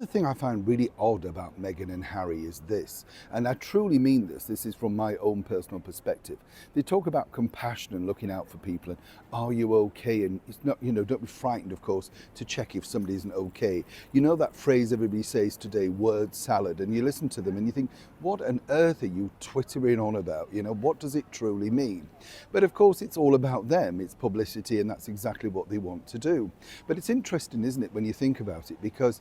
The thing I find really odd about Meghan and Harry is this, and I truly mean this is from my own personal perspective. They talk about compassion and looking out for people and are you okay? And it's not, don't be frightened, of course, to check if somebody isn't okay. You know that phrase everybody says today, word salad, and you listen to them and you think, what on earth are you twittering on about? What does it truly mean? But of course, it's all about them, it's publicity, and that's exactly what they want to do. But it's interesting, isn't it, when you think about it, because,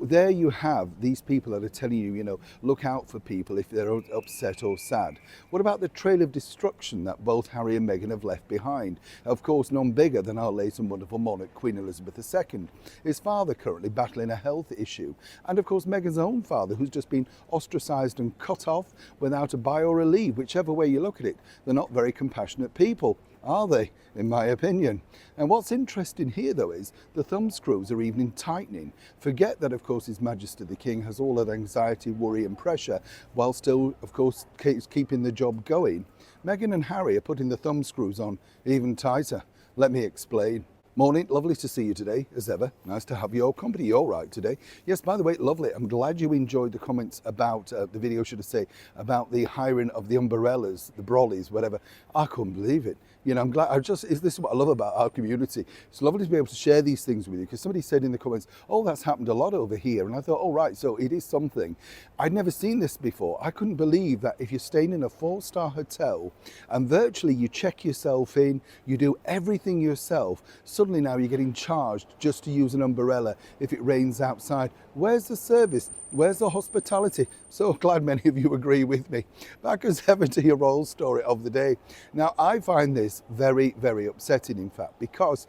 there you have these people that are telling you, look out for people if they're upset or sad. What about the trail of destruction that both Harry and Meghan have left behind? Of course, none bigger than our late and wonderful monarch, Queen Elizabeth II. His father currently battling a health issue. And of course, Meghan's own father, who's just been ostracised and cut off without a buy or a leave. Whichever way you look at it, they're not very compassionate people, are they, in my opinion? And what's interesting here, though, is the thumbscrews are even tightening. Forget that, of course, His Majesty the King has all that anxiety, worry and pressure, while still, of course, keeping the job going. Meghan and Harry are putting the thumbscrews on even tighter. Let me explain. Morning, lovely to see you today, as ever. Nice to have your company. You're right today. Yes, by the way, lovely. I'm glad you enjoyed the comments about the video, should I say, about the hiring of the umbrellas, the brollies, whatever. I couldn't believe it. I'm glad. This is what I love about our community. It's lovely to be able to share these things with you, because somebody said in the comments, oh, that's happened a lot over here. And I thought, oh, right, so it is something. I'd never seen this before. I couldn't believe that if you're staying in a 4-star hotel and virtually you check yourself in, you do everything yourself, suddenly now you're getting charged just to use an umbrella if it rains outside. Where's the service? Where's the hospitality? So glad many of you agree with me. Back as ever to your royal story of the day. Now, I find this very, very upsetting, in fact, because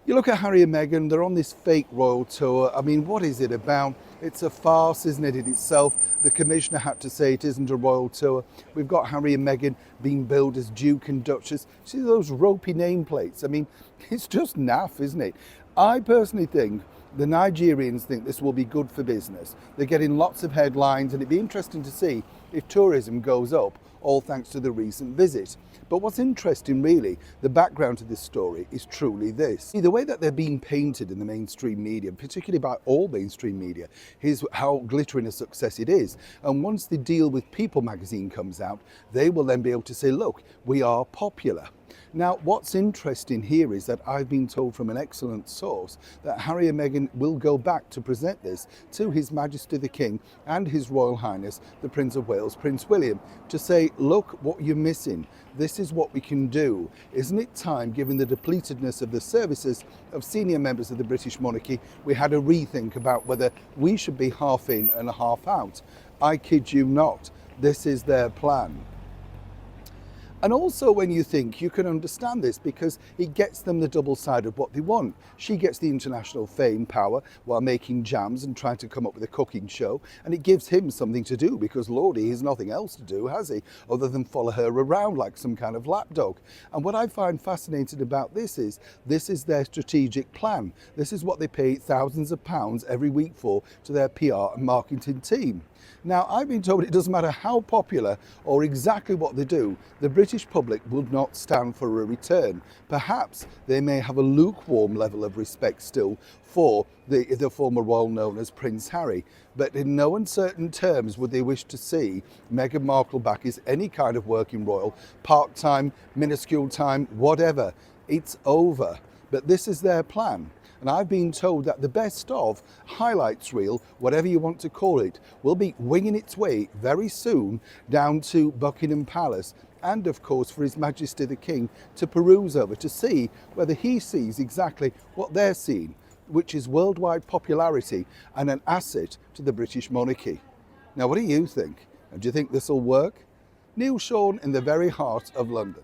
you look at Harry and Meghan, they're on this fake royal tour. I mean, what is it about? It's a farce, isn't it, in itself? The commissioner had to say it isn't a royal tour. We've got Harry and Meghan being billed as Duke and Duchess. See those ropey nameplates? I mean, it's just naff, isn't it? I personally think the Nigerians think this will be good for business. They're getting lots of headlines, and it'd be interesting to see if tourism goes up, all thanks to the recent visit. But what's interesting, really, the background to this story is truly this. See, the way that they're being painted in the mainstream media, particularly by all mainstream media, is how glittering a success it is. And once the deal with People magazine comes out, they will then be able to say, look, we are popular. Now, what's interesting here is that I've been told from an excellent source that Harry and Meghan will go back to present this to His Majesty the King and His Royal Highness, the Prince of Wales, Prince William, to say, look what you're missing. This is what we can do. Isn't it time, given the depletedness of the services of senior members of the British monarchy, we had a rethink about whether we should be half in and half out? I kid you not. This is their plan. And also, when you think, you can understand this because it gets them the double side of what they want. She gets the international fame, power, while making jams and trying to come up with a cooking show. And it gives him something to do because Lordy has nothing else to do, has he? Other than follow her around like some kind of lapdog. And what I find fascinating about this is their strategic plan. This is what they pay thousands of pounds every week for to their PR and marketing team. Now, I've been told it doesn't matter how popular or exactly what they do, the British public will not stand for a return. Perhaps they may have a lukewarm level of respect still for the former royal known as Prince Harry, but in no uncertain terms would they wish to see Meghan Markle back as any kind of working royal, part-time, minuscule time, whatever. It's over. But this is their plan. And I've been told that the best of highlights reel, whatever you want to call it, will be winging its way very soon down to Buckingham Palace and, of course, for His Majesty the King to peruse over to see whether he sees exactly what they're seeing, which is worldwide popularity and an asset to the British monarchy. Now, what do you think? And do you think this will work? Neil Sean in the very heart of London.